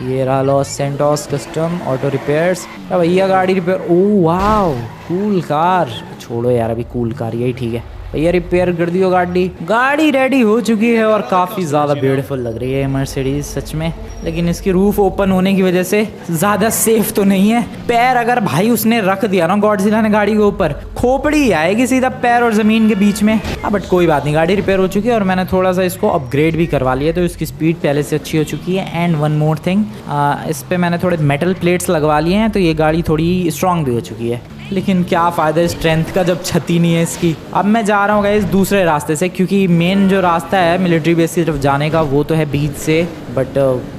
ये रहा Los Santos custom auto repairs. भैया गाड़ी repair, oh wow, cool car. छोड़ो यार, अभी कूल कार यही ठीक है। भैया रिपेयर कर दियो गाड़ी। गाड़ी रेडी हो चुकी है और काफ़ी ज़्यादा ब्यूटीफुल लग रही है मर्सिडीज सच में, लेकिन इसकी रूफ ओपन होने की वजह से ज़्यादा सेफ तो नहीं है। पैर अगर भाई उसने रख दिया ना गॉडजिला ने गाड़ी के ऊपर, खोपड़ी आएगी सीधा पैर और ज़मीन के बीच में। बट कोई बात नहीं, गाड़ी रिपेयर हो चुकी है और मैंने थोड़ा सा इसको अपग्रेड भी करवा लिया, तो इसकी स्पीड पहले से अच्छी हो चुकी है। एंड वन मोर थिंग, इस पर मैंने थोड़े मेटल प्लेट्स लगवा लिए हैं, तो ये गाड़ी थोड़ी स्ट्रांग भी हो चुकी है। लेकिन क्या फ़ायदा स्ट्रेंथ का जब क्षति नहीं है इसकी। अब मैं जा रहा हूँ गाइस दूसरे रास्ते से, क्योंकि मेन जो रास्ता है मिलिट्री बेस की तरफ जाने का वो तो है बीच से, बट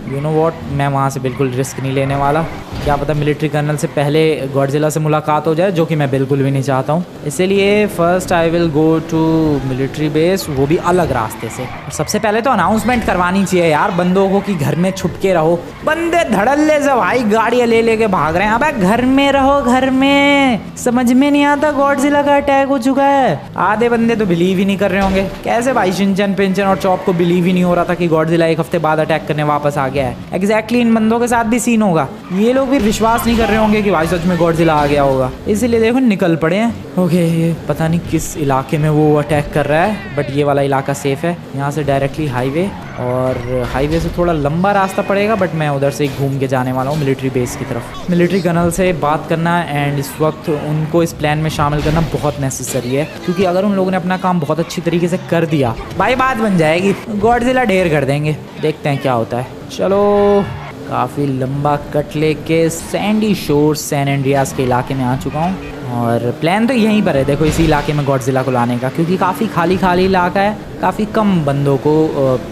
यू नो व्हाट, मैं वहाँ से बिल्कुल रिस्क नहीं लेने वाला। क्या पता मिलिट्री कर्नल से पहले गॉडजिला से मुलाकात हो जाए, जो कि मैं बिल्कुल भी नहीं चाहता हूँ। इसीलिए first I will go to military base, वो भी अलग रास्ते से। और सबसे पहले तो अनाउंसमेंट करवानी चाहिए यार बंदों को कि घर में छुप के रहो। बंदे धड़ल्ले से भाई गाड़ियाँ ले लेके भाग रहे हैं। अबे घर में रहो, घर में। समझ में नहीं आता गॉडजिला का अटैक हो चुका है। आधे बंदे तो बिलीव ही नहीं कर रहे होंगे। कैसे भाई शिनचैन पिंचन और चॉप को बिलीव ही नहीं हो रहा था कि गॉडजिला एक हफ्ते बाद अटैक करने वापस आ गया है। एग्जैक्टली इन बंदों के साथ भी सीन होगा। ये लोग भी विश्वास नहीं कर रहे होंगे कि भाई सच में गॉडजिला आ गया होगा, इसीलिए देखो निकल पड़े हैं। ओके, ये पता नहीं किस इलाके में वो अटैक कर रहा है, बट ये वाला इलाका सेफ है। यहाँ से डायरेक्टली हाईवे, और हाईवे से थोड़ा लंबा रास्ता पड़ेगा, बट मैं उधर से घूम के जाने वाला हूँ मिलिट्री बेस की तरफ। मिलिट्री कर्नल से बात करना एंड इस वक्त उनको इस प्लान में शामिल करना बहुत नेसेसरी है, क्योंकि अगर उन लोगों ने अपना काम बहुत अच्छी तरीके से कर दिया भाई, बात बन जाएगी, गॉडजिला ढेर कर देंगे। देखते हैं क्या होता है। चलो, काफ़ी लंबा कट लेके सैंडी शोर सैन एंड्रियास के इलाके में आ चुका हूँ, और प्लान तो यहीं पर है। देखो इसी इलाके में गॉडजिला को लाने का, क्योंकि काफ़ी खाली खाली इलाका है, काफ़ी कम बंदों को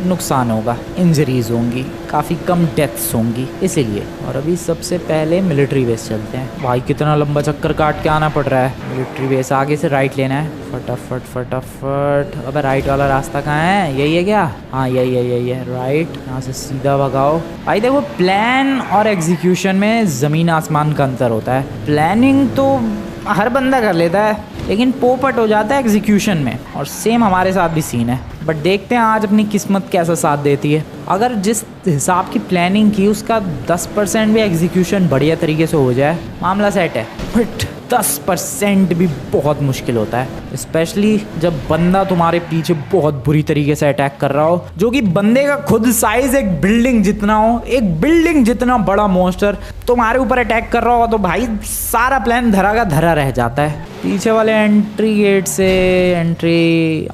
नुकसान होगा, इंजरीज होंगी, काफ़ी कम डेथ्स होंगी इसीलिए। और अभी सबसे पहले मिलिट्री बेस चलते हैं। भाई कितना लंबा चक्कर काट के आना पड़ रहा है। मिलिट्री बेस आगे से राइट लेना है, फटाफट फटाफट। अबे राइट वाला रास्ता कहाँ है? यही है क्या? हाँ यही है राइट। यहाँ से सीधा भगाओ। भाई देखो प्लान और एग्जीक्यूशन में ज़मीन आसमान का अंतर होता है। प्लानिंग तो हर बंदा कर लेता है लेकिन पोपट हो जाता है एग्जीक्यूशन में, और सेम हमारे साथ भी सीन है। बट देखते हैं आज अपनी किस्मत कैसा साथ देती है। अगर जिस हिसाब की प्लानिंग की उसका 10% भी एग्जीक्यूशन बढ़िया तरीके से हो जाए, मामला सेट है। बट 10% भी बहुत मुश्किल होता है, स्पेशली जब बंदा तुम्हारे पीछे बहुत बुरी तरीके से अटैक कर रहा हो, जो कि बंदे का खुद साइज एक बिल्डिंग जितना हो, एक बिल्डिंग जितना बड़ा मॉन्स्टर तुम्हारे ऊपर अटैक कर रहा हो, तो भाई सारा प्लान धरा का धरा रह जाता है। पीछे वाले एंट्री गेट से एंट्री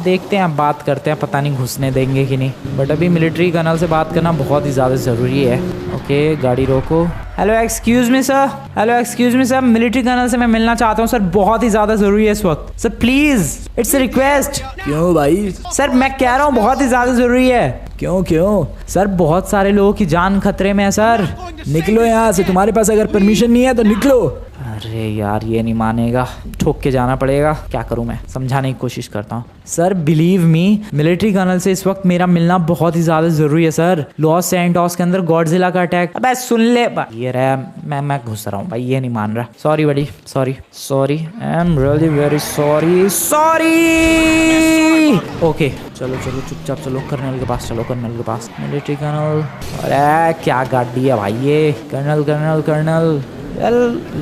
देखते हैं, बात करते हैं, पता नहीं घुसने देंगे कि नहीं। बट अभी मिलिट्री कर्नल से बात करना बहुत ही ज़्यादा ज़रूरी है। ओके गाड़ी रोको। Hello excuse me sir, hello excuse me sir, military colonel से मैं मिलना चाहता हूँ सर, बहुत ही ज़्यादा ज़रूरी है इस वक्त sir, please it's a request. क्यों भाई? सर मैं कह रहा हूँ बहुत ही ज़्यादा ज़रूरी है। क्यों? सर बहुत सारे लोगों की जान खतरे में है सर। निकलो यहाँ से, तुम्हारे पास अगर परमिशन नहीं है तो निकलो। अरे यार ये नहीं मानेगा, ठोक के जाना पड़ेगा। क्या करूं मैं, समझाने की कोशिश करता हूँ। Sir believe me, military colonel से इस वक्त मेरा मिलना बहुत ही ज़्यादा ज़रूरी है सर। लॉस सैंटोस के अंदर गॉडजिला का अटैक। अबे सुन ले, ये रहा मैं घुस रहा हूँ भाई, ये नहीं मान रहा। सॉरी बड़ी, sorry I am really very sorry. Okay चलो चुपचाप चलो, कर्नल के पास चलो, कर्नल के पास। मिलिट्री कर्नल, अरे क्या गाड़ी है भाई ये। कर्नल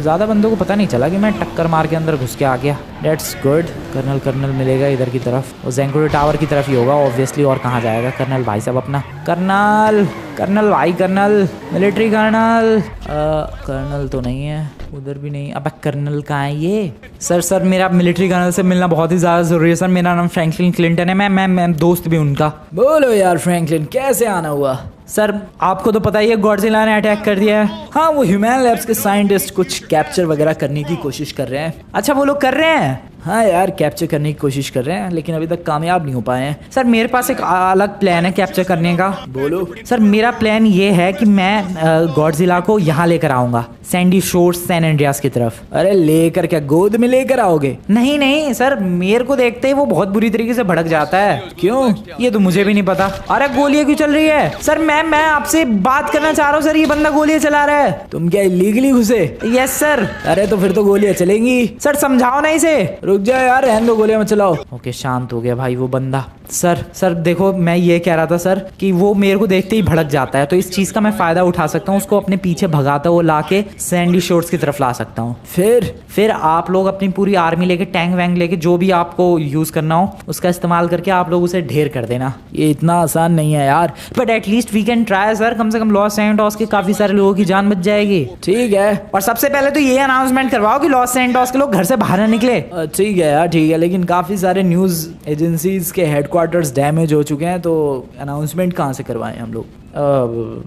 ज़्यादा बंदों को पता नहीं चला कि मैं टक्कर मार के अंदर घुस के आ गया। Dates good. कर्नल मिलेगा इधर की तरफ, और ज़ेंकुरी टावर की तरफ ही होगा ऑब्वियसली, और कहाँ जाएगा कर्नल भाई साहब अपना। कर्नल भाई, कर्नल मिलिट्री कर्नल तो नहीं है, उधर भी नहीं। अब कर्नल कहाँ है ये? सर मेरा मिलिट्री कर्नल से मिलना बहुत ही ज़्यादा ज़रूरी है सर। मेरा नाम फ्रैंकलिन क्लिंटन है, मैं दोस्त भी उनका। बोलो यार फ्रैंकलिन, कैसे आना हुआ? सर आपको तो पता ही है गॉडजिला ने अटैक कर दिया है। हाँ, वो ह्यूमन लैब्स के साइंटिस्ट कुछ कैप्चर वगैरह करने की कोशिश कर रहे हैं। अच्छा वो लोग कर रहे हैं? हाँ यार, कैप्चर करने की कोशिश कर रहे हैं लेकिन अभी तक कामयाब नहीं हो पाए हैं। सर मेरे पास एक अलग प्लान है कैप्चर करने का। बोलो। सर मेरा प्लान ये है कि मैं गॉडजिला को यहाँ लेकर आऊँगा, सैंडी शोर्स सैन एंड्रियास की तरफ। अरे लेकर क्या, गोद में लेकर आओगे? नहीं सर, मेरे को देखते ही वो बहुत बुरी तरीके से भड़क जाता है। क्यों? ये तो मुझे भी नहीं पता। अरे गोलियां क्यों चल रही है? सर मैं आपसे बात करना चाह रहा हूँ सर, ये बंदा गोलियां चला रहा है। तुम क्या इलीगली घुसे? Yes sir. अरे तो फिर तो गोलियां चलेंगी। सर समझाओ ना इसे। रुक जाओ यार, रहने दो, गोलियां मत चलाओ। ओके शांत हो गया भाई वो बंदा। सर देखो मैं ये कह रहा था सर कि वो मेरे को देखते ही भड़क जाता है, तो इस चीज़ का मैं फ़ायदा उठा सकता हूँ, उसको अपने पीछे भगाता हुआ ला के सैंडी शोर्स की तरफ ला सकता हूँ। फिर आप लोग अपनी पूरी आर्मी लेके, टैंक वैंक लेके, जो भी आपको यूज़ करना हो उसका इस्तेमाल करके आप लोग उसे ढेर कर देना। ये इतना आसान नहीं है यार, but at least we can try sir. कम से कम लॉस सैंटोस के काफ़ी सारे लोगों की जान बच जाएगी। ठीक है, और सबसे पहले तो ये अनाउंसमेंट करवाओ कि लॉस सैंटोस के लोग घर से बाहर न निकले। ठीक है यार, ठीक है, लेकिन काफ़ी सारे न्यूज़ एजेंसीज के हेडक्वार्टर्स डैमेज हो चुके हैं, तो अनाउंसमेंट कहाँ से करवाएं हम लोग?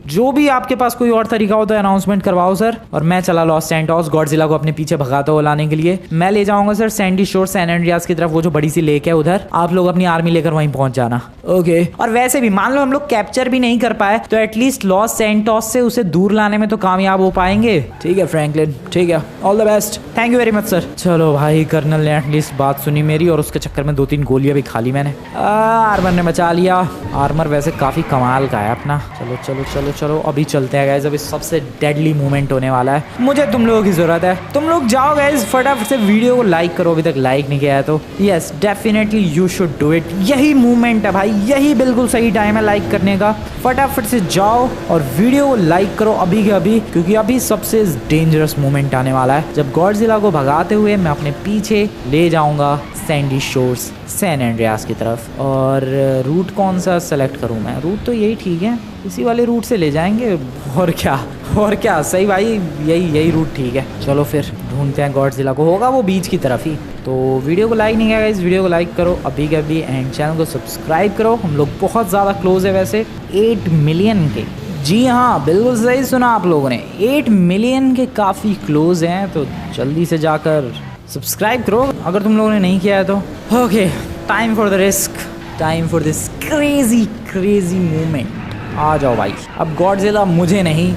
जो भी आपके पास कोई और तरीका हो तो अनाउंसमेंट करवाओ सर। और मैं चला लॉस सैंटोस गॉडजिला को अपने पीछे भगाता हुआ लाने के लिए। मैं ले जाऊंगा सर सैंडी शोर सैन एंड्रियास की तरफ, वो जो बड़ी सी लेक है उधर। आप लोग अपनी आर्मी लेकर वहीं पहुंच जाना। ओके। और वैसे भी मान लो हम लोग कैप्चर भी नहीं कर पाए तो एटलीस्ट लॉस सैंटोस से उसे दूर लाने में तो कामयाब हो पाएंगे। ठीक है फ्रैंकलिन, ठीक है, all the best. Thank you very much sir. चलो भाई, कर्नल ने एटलीस्ट बात सुनी मेरी, और उसके चक्कर में 2-3 गोलियां भी खा ली मैंने। आर्मर ने बचा लिया। आर्मर वैसे काफी कमाल का है अपना। चलो चलो चलो चलो अभी चलते हैं गाइस, अभी सबसे डेडली मूवमेंट होने वाला है। मुझे तुम लोगों की जरूरत है। तुम लोग जाओ गाइस, फटाफट से वीडियो को लाइक करो, अभी तक लाइक नहीं किया है तो। Yes definitely you should do it. यही मूवमेंट है भाई, यही बिल्कुल सही टाइम है लाइक करने का। फटाफट से जाओ और वीडियो को लाइक करो अभी के अभी, क्योंकि अभी सबसे डेंजरस मोमेंट आने वाला है, जब गॉडजिला को भगाते हुए मैं अपने पीछे ले जाऊंगा सैंडी शोर्स सैन एंड्रियास की तरफ। और रूट कौन सा सेलेक्ट करूं मैं? रूट तो यही ठीक है, इसी वाले रूट से ले जाएंगे। और क्या सही भाई, यही रूट ठीक है। चलो फिर ढूंढते हैं गॉडजिला को, होगा वो बीच की तरफ ही। तो वीडियो को लाइक नहीं किया इस वीडियो को लाइक करो अभी के अभी, एंड चैनल को सब्सक्राइब करो। हम लोग बहुत ज़्यादा क्लोज है वैसे 8 मिलियन के। जी हाँ, बिल्कुल सही सुना आप लोगों ने, 8 मिलियन के काफ़ी क्लोज हैं। तो जल्दी से जाकर सब्सक्राइब करो अगर तुम लोगों ने नहीं किया है तो। Okay, time for the risk, time for this crazy crazy movement. आ जाओ भाई, अब गॉडजिला मुझे नहीं,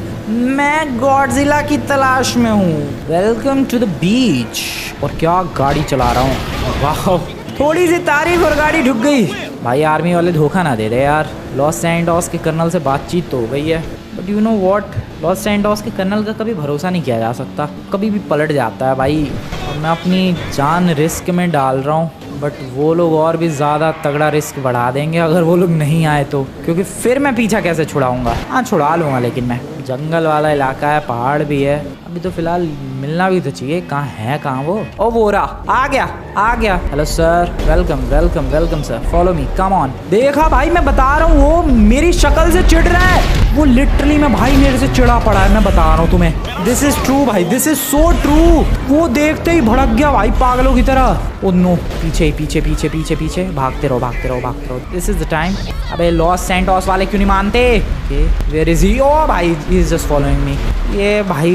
मैं गॉडजिला की तलाश में हूँ। Welcome to the beach. और क्या गाड़ी चला रहा हूँ, वाह, थोड़ी सी तारीफ और गाड़ी ढुक गई। भाई आर्मी वाले धोखा ना दे रहे यार। लॉस सैंटोस के कर्नल से बातचीत तो हो गई है, but you know what, Los Santos के कर्नल का कभी भरोसा नहीं किया जा सकता, कभी भी पलट जाता है भाई। और मैं अपनी जान रिस्क में डाल रहा हूँ, बट वो लोग और भी ज़्यादा तगड़ा रिस्क बढ़ा देंगे अगर वो लोग नहीं आए तो, क्योंकि फिर मैं पीछा कैसे छुड़ाऊंगा। हाँ छुड़ा लूँगा, लेकिन मैं, जंगल वाला इलाका है, पहाड़ भी है, अभी तो फिलहाल मिलना भी तो चाहिए। कहाँ है, कहाँ वो? ओ बोरा आ गया, आ गया। Hello sir, welcome welcome welcome sir, follow me, come on. देखा भाई, मैं बता रहा हूँ वो मेरी शक्ल से चिढ़ रहा है, वो लिटरली में भाई मेरे से चिढ़ा पड़ा है, मैं बता रहा हूँ तुम्हें। दिस इज ट्रू भाई, दिस इज सो ट्रू। वो देखते ही भड़क गया भाई पागलों की तरह। ओ नो, पीछे पीछे पीछे पीछे पीछे, भागते रहो भागते रहो भागते रहो। This is the time. अबे लॉस सैंटोस वाले क्यों नहीं मानते? Where is he? ओ भाई, he is just following me. ये भाई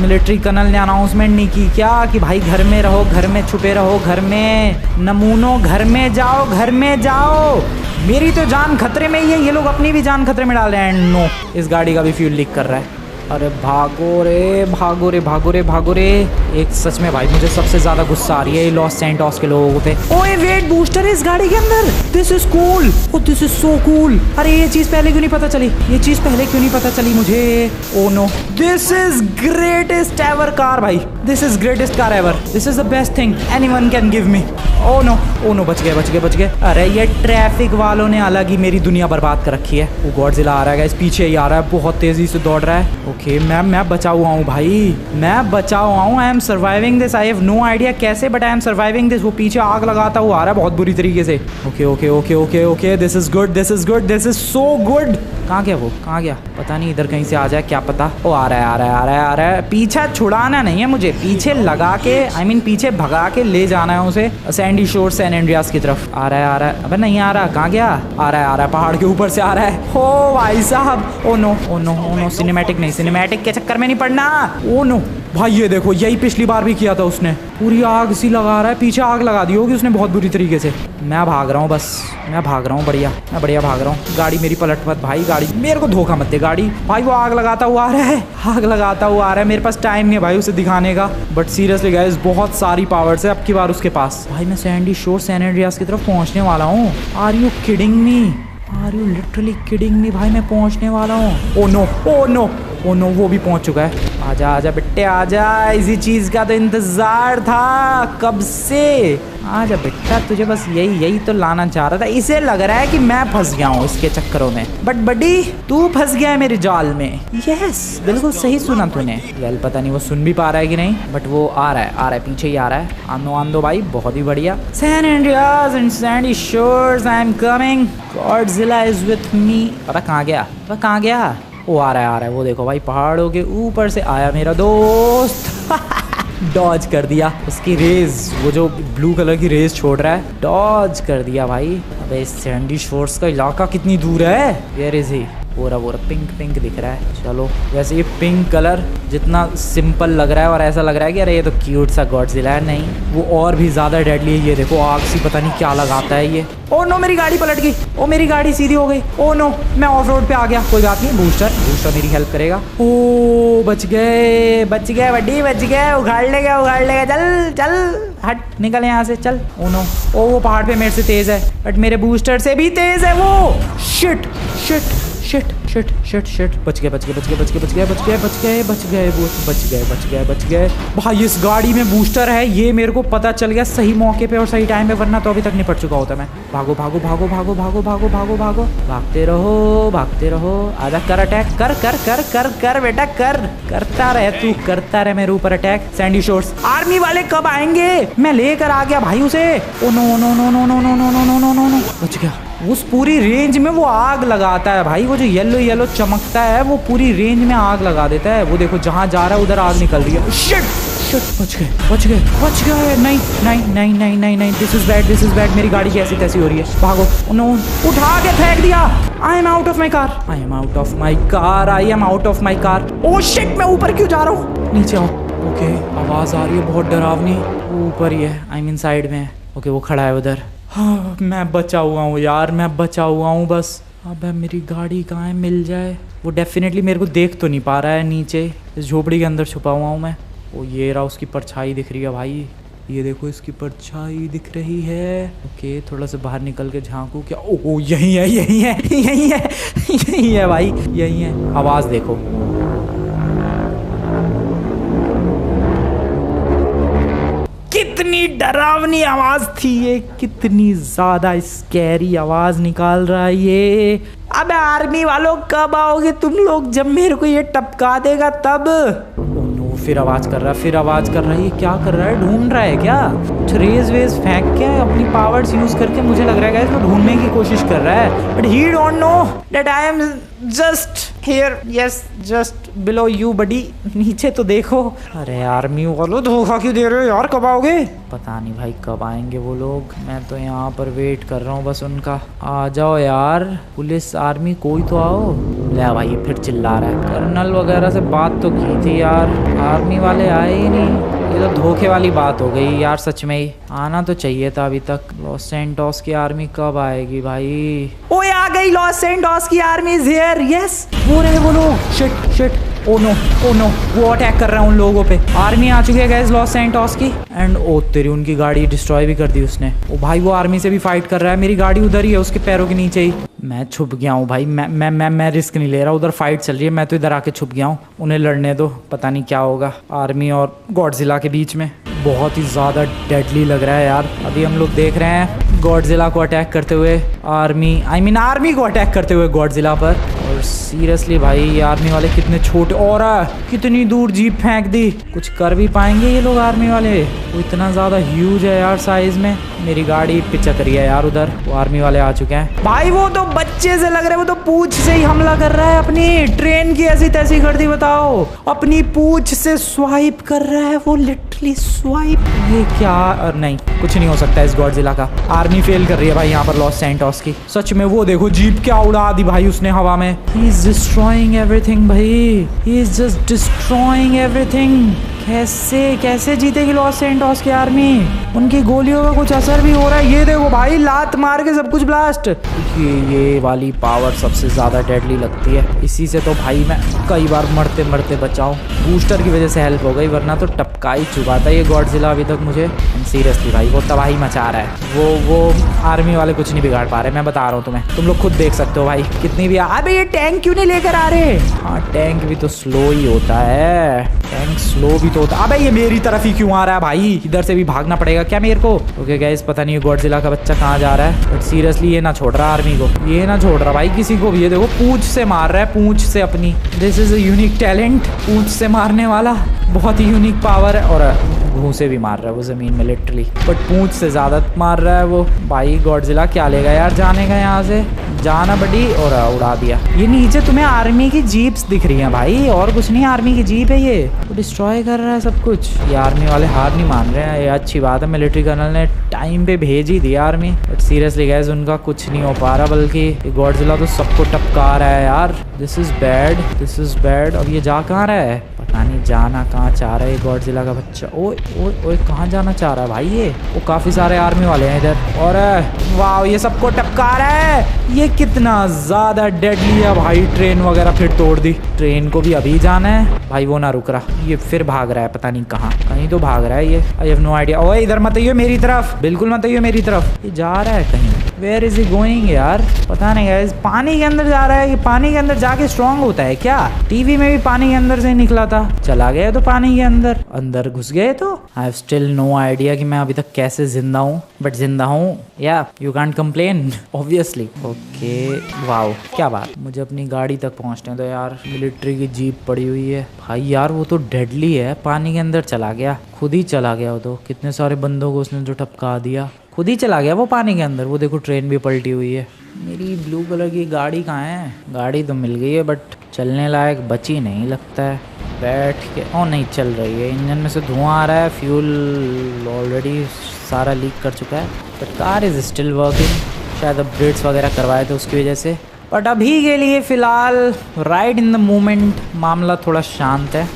मिलिट्री कर्नल ने अनाउंसमेंट नहीं की क्या कि भाई घर में रहो, घर में छुपे रहो, घर में नमूनों, घर में जाओ, घर में जाओ। मेरी तो जान खतरे में ही है, ये लोग अपनी भी जान खतरे में डाल रहे हैं। नो, इस गाड़ी का भी फ्यूल लीक कर रहा है। अरे भागो रे भागो रे भागो रे भागो रे। एक सच में भाई मुझे सबसे ज्यादा गुस्सा आ रही है लॉस सैंटोस के लोगों पे। ओए वेट, बूस्टर है इस गाड़ी के अंदर। This is cool, oh this is so cool. अरे ये चीज पहले क्यों नहीं पता चली, ये चीज पहले क्यों नहीं पता चली मुझे? Oh no, this is greatest ever car भाई, this is greatest car ever, this is the best thing anyone can give me. Oh no, बच गए बच गए बच गए। अरे ये ट्रैफिक वालों ने अलग ही मेरी दुनिया बर्बाद कर रखी है। वो गॉडजिला आ रहा है, इस पीछे ही आ रहा है, बहुत तेजी से दौड़ रहा है। ओके, मैं बचा हुआ हूँ भाई, मैं बचा हुआ हूँ। I am surviving this, I have no idea कैसे, but I am surviving this. वो पीछे आग लगाता हुआ आ रहा है बहुत बुरी तरीके से। Okay okay okay okay okay, this is good, this is good, this is so good. कहाँ गया वो, कहाँ गया? पता नहीं, इधर कहीं से आ जाए, क्या पता। ओ आ रहा है आ रहा है आ रहा है आ रहा है। पीछा छुड़ाना नहीं है मुझे, पीछे लगा के, आई मीन पीछे भगा के ले जाना है उसे सैंडी शोर सैन एंड्रियास की तरफ। आ रहा है आ रहा है, अबे नहीं आ रहा, कहाँ गया? आ रहा है पहाड़ के ऊपर से आ रहा है। हो भाई साहब, oh no oh no oh no, cinematic नहीं, सिनेमैटिक के चक्कर में नहीं पड़ना। ओ नो भाई, ये देखो, यही पिछली बार भी किया था उसने, पूरी आग सी लगा रहा है, पीछे आग लगा दी होगी उसने बहुत बुरी तरीके से। मैं भाग रहा हूँ बस, मैं भाग रहा हूँ, बढ़िया, मैं बढ़िया भाग रहा हूँ। गाड़ी मेरी पलट मत भाई, गाड़ी मेरे को धोखा मत दे गाड़ी। भाई वो आग लगाता हुआ आ रहा है, आग लगाता हुआ आ रहा है, मेरे पास टाइम नहीं है भाई उसे दिखाने का, बट सीरियसली गाइस बहुत सारी पावर्स है अब की बार उसके पास। भाई मैं सैंडी शोर सैन एंड्रियास की तरफ पहुँचने वाला हूँ। Are you kidding me, are you literally kidding me? भाई मैं पहुँचने वाला हूँ। Oh no oh no oh no, वो भी पहुंच चुका है। आजा आजा बेटे आजा, इसी चीज का तो इंतजार था कब से। आजा बेटा, तुझे बस यही तो लाना चाह रहा था। इसे लग रहा है कि मैं फंस गया हूँ इसके चक्करों में, बट बड्डी तू फंस गया है मेरे जाल में। यस, बिल्कुल सही सुना तूने। वेल पता नहीं वो सुन भी पा रहा है कि नहीं, बट वो आ रहा है पीछे ही आ रहा है। आंदो भाई, बहुत ही बढ़िया। San Andreas and Sandy Shores, I am coming, Godzilla is with me. पता कहाँ गया, वह कहाँ गया? वो आ रहा है, वो देखो भाई, पहाड़ों के ऊपर से आया मेरा दोस्त। डॉज कर दिया उसकी रेज, वो जो ब्लू कलर की रेज छोड़ रहा है, डॉज कर दिया भाई। अबे सैंडी शोर्स का इलाका कितनी दूर है? Where is he? पूरा पिंक दिख रहा है। चलो, वैसे ये पिंक कलर जितना सिंपल लग रहा है और ऐसा लग रहा है कि अरे ये तो क्यूट सा गॉडजिला है, नहीं, वो और भी ज्यादा डेडली है। ये देखो आग सी पता नहीं क्या लगाता है ये। ओ नो, मेरी गाड़ी पलट गई। ओ मेरी गाड़ी सीधी हो गई। ओ नो, मैं ऑफ रोड पे आ गया। कोई बात नहीं, बूस्टर मेरी हेल्प करेगा। ओ बच गए बड्डी, बच गए। उखाड़ लेगा। चल हट, निकल यहाँ से, चल। ओ नो, ओ वो पहाड़ पे मेरे से तेज है, बट मेरे बूस्टर से भी तेज है वो। शिट, बच गए। भाई इस गाड़ी में बूस्टर है, ये मेरे को पता चल गया सही मौके पे और सही टाइम पे, वरना तो अभी तक निपट चुका होता मैं। भागो। भागते रहो। आजा, कर अटैक, कर बेटा, करता रहे मेरे ऊपर अटैक। सैंडी शोर्स आर्मी वाले कब आएंगे? मैं लेकर आ गया भाई उसे। ओ नो, बच गया। उस पूरी रेंज में वो आग लगाता है भाई, वो जो येलो चमकता है वो पूरी रेंज में आग लगा देता है। वो देखो जहाँ जा रहा है उधर आग निकल रही है। शिट, बच गए। नहीं, दिस इज बैड। मेरी गाड़ी कैसी तैसी हो रही है। भागो। नो, उठा के फेंक दिया। I am out of my car. Oh shit, मैं ऊपर क्यों जा रहा हूँ? नीचे आओ। ओके, आवाज आ रही है बहुत डरावनी। ऊपर ही है, आई मीन साइड में। ओके, वो खड़ा है उधर। हाँ, मैं बचा हुआ हूँ यार, मैं बचा हुआ हूँ बस। अब मेरी गाड़ी कहाँ है, मिल जाए। वो डेफिनेटली मेरे को देख तो नहीं पा रहा है, नीचे इस झोपड़ी के अंदर छुपा हुआ हूँ मैं। वो ये रहा, उसकी परछाई दिख रही है भाई, ये देखो इसकी परछाई दिख रही है। ओके, थोड़ा सा बाहर निकल के झांकू क्या। ओ यही है, यही है, यही है, यही है भाई, यही है। आवाज़ देखो, कितनी डरावनी आवाज थी ये, कितनी ज्यादा स्कैरी आवाज निकाल रहा है ये। अबे आर्मी वालों कब आओगे तुम लोग, जब मेरे को ये टपका देगा तब। ओह नो, फिर आवाज कर रहा है, फिर आवाज कर रहा है। ये क्या कर रहा है, ढूंढ रहा है क्या? कुछ रेज वेज फेंक के अपनी पावर्स यूज करके, मुझे लग रहा है गाइस वो ढूंढने की कोशिश कर रहा है। But he don't know that I am just here, yes just below you buddy. नीचे तो देखो। अरे आर्मी वालों धोखा क्यों दे रहे हो यार, कब आओगे? पता नहीं भाई कब आएंगे वो लोग, मैं तो यहाँ पर वेट कर रहा हूँ बस उनका। आ जाओ यार, पुलिस आर्मी कोई तो आओ। ले भाई ये फिर चिल्ला रहा है। कर्नल वगैरह से बात तो की थी यार, आर्मी वाले आए ही नहीं। ये तो धोखे वाली बात हो गई यार, सच में ही आना तो चाहिए था अभी तक। लॉस सैंटोस की आर्मी कब आएगी भाई? ओए आ गई, लॉस सैंटोस की आर्मी इज हियर, यस। वो रहे वो लोग, shit shit, oh no, oh no, वो अटैक कर रहा है उन लोगों पे। आर्मी आ चुकी है गाइस लॉस सैंटोस की। एंड ओ तेरी, उनकी गाड़ी डिस्ट्रॉय भी कर दी उसने। ओ भाई वो आर्मी से भी फाइट कर रहा है, मेरी गाड़ी उधर ही है उसके पैरों के नीचे ही। मैं छुप गया हूँ भाई, मैं रिस्क नहीं ले रहा, उधर फाइट चल रही है, मैं तो इधर आके छुप गया हूँ। उन्हें लड़ने दो, पता नहीं क्या होगा आर्मी और गॉडजिला के बीच में। बहुत ही ज़्यादा डेडली लग रहा है यार। अभी हम लोग देख रहे हैं गॉडजिला को अटैक करते हुए आर्मी, आर्मी को अटैक करते हुए गॉडजिला पर। और सीरियसली भाई ये आर्मी वाले कितने छोटे, और कितनी दूर जीप फेंक दी। कुछ कर भी पाएंगे ये लोग आर्मी वाले? वो इतना ज़्यादा ह्यूज है यार साइज में। मेरी गाड़ी पिचक रही है यार उधर, वो आर्मी वाले आ चुके हैं। भाई वो तो बच्चे से लग रहा है, वो तो पूंछ से ही हमला कर रहा है। अपनी ट्रेन की ऐसी तैसी कर दी, बताओ। अपनी पूंछ से स्वाइप कर रहा है वो, लिटरली स्वाइप। ये क्या, और नहीं कुछ नहीं हो सकता इस गॉडजिला का। आर्मी फेल कर रही है भाई यहाँ पर लॉस सैंटोस की, सच में। वो देखो जीप क्या उड़ा दी भाई उसने हवा में। ही इज डिस्ट्रॉइंग एवरीथिंग भाई, he is just destroying everything. कैसे जीतेगी लॉस सैंटोस की आर्मी? उनकी गोलियों का कुछ असर भी हो रहा है। ये देखो भाई, लात मार के सब कुछ ब्लास्ट। ये वाली पावर सबसे ज्यादा डेडली लगती है, इसी से तो भाई मैं कई बार मरते मरते बचाऊं। बूस्टर की वजह से हेल्प हो गई, वरना तो टपका ही चुका था ये गॉडजिला अभी तक मुझे। सीरियसली भाई वो तबाही मचा रहा है। वो आर्मी वाले कुछ नहीं बिगाड़ पा रहे, मैं बता रहा हूँ तुम्हें। तुम लोग खुद देख सकते हो भाई कितनी भी। अबे ये टैंक क्यों नहीं लेकर आ रहे? हाँ टैंक भी तो स्लो ही होता है, टैंक स्लो भी तो होता। अबे ये मेरी तरफ ही क्यों आ रहा है भाई? इधर से भी भागना पड़ेगा क्या मेरे को? ओके गाइस, पता नहीं गॉडजिला का बच्चा कहाँ जा रहा है, बट सीरियसली ये ना छोड़ रहा आर्मी को, ये ना छोड़ रहा भाई किसी को भी। ये देखो पूंछ से मार रहा है, पूंछ से अपनी। This is a unique talent, पूंछ से मारने वाला, बहुत ही यूनिक पावर है। और मुंह से भी मार रहा है वो जमीन में लिटरली, बट पूंछ से ज्यादा मार रहा है वो। भाई गॉडजिला क्या लेगा यार जाने का, यहाँ से जाना बड़ी। और उड़ा दिया। ये नीचे तुम्हें आर्मी की जीप्स दिख रही हैं भाई, और कुछ नहीं, आर्मी की जीप है ये। वो डिस्ट्रॉय कर रहा है सब कुछ। ये आर्मी वाले हार नहीं मान रहे हैं, ये अच्छी बात है। मिलिट्री कर्नल ने टाइम पे भेज ही दिया आर्मी, बट सीरियसली गाइस उनका कुछ नहीं हो पा रहा, बल्कि गॉडजिला तो सबको टपका रहा है यार। This is bad, this is bad. अब ये जा कहाँ रहा है, पता नहीं जाना कहाँ चाह रहा है गॉडजिला का बच्चा। ओए ओए ओए, कहाँ जाना चाह रहा है भाई ये? वो काफी सारे आर्मी वाले हैं इधर, और वाह ये सबको टपका रहा है। ये कितना ज्यादा डेडली है भाई। ट्रेन वगैरह फिर तोड़ दी, ट्रेन को भी अभी जाना है भाई। वो ना रुक रहा, ये फिर भाग रहा है, पता नहीं कहाँ, कहीं तो भाग रहा है ये। I have no idea. ओए इधर मत आइयो मेरी तरफ, बिल्कुल मत आइयो मेरी तरफ। ये जा रहा है कहीं, वेयर इज ही गोइंग यार, पता नहीं गाइस। पानी के अंदर जा रहा है, ये पानी के अंदर जाके स्ट्रांग होता है क्या? टीवी में भी पानी के अंदर से निकला था, चला गया तो पानी के अंदर घुस गए तो। I have still no idea कि मैं अभी तक कैसे जिंदा हूँ, बट जिंदा हूँ। या you can't complain obviously. Okay wow क्या बात। मुझे अपनी गाड़ी तक पहुँचने दो यार, मिलिट्री की जीप पड़ी हुई है भाई। यार वो तो डेडली है, पानी के अंदर चला गया, खुद ही चला गया वो तो। कितने सारे बंदों को उसने जो टपका दिया, खुद ही चला गया वो पानी के अंदर। वो देखो ट्रेन भी पलटी हुई है। मेरी ब्लू कलर की गाड़ी कहाँ है? गाड़ी तो मिल गई है, बट चलने लायक बची नहीं लगता है। बैठ के, ओ नहीं चल रही है, इंजन में से धुआं आ रहा है, फ्यूल ऑलरेडी सारा लीक कर चुका है, but car is still working. शायद अपग्रेड्स वगैरह करवाए थे उसकी वजह से। बट अभी के लिए फ़िलहाल राइड इन द मोमेंट मामला थोड़ा शांत है।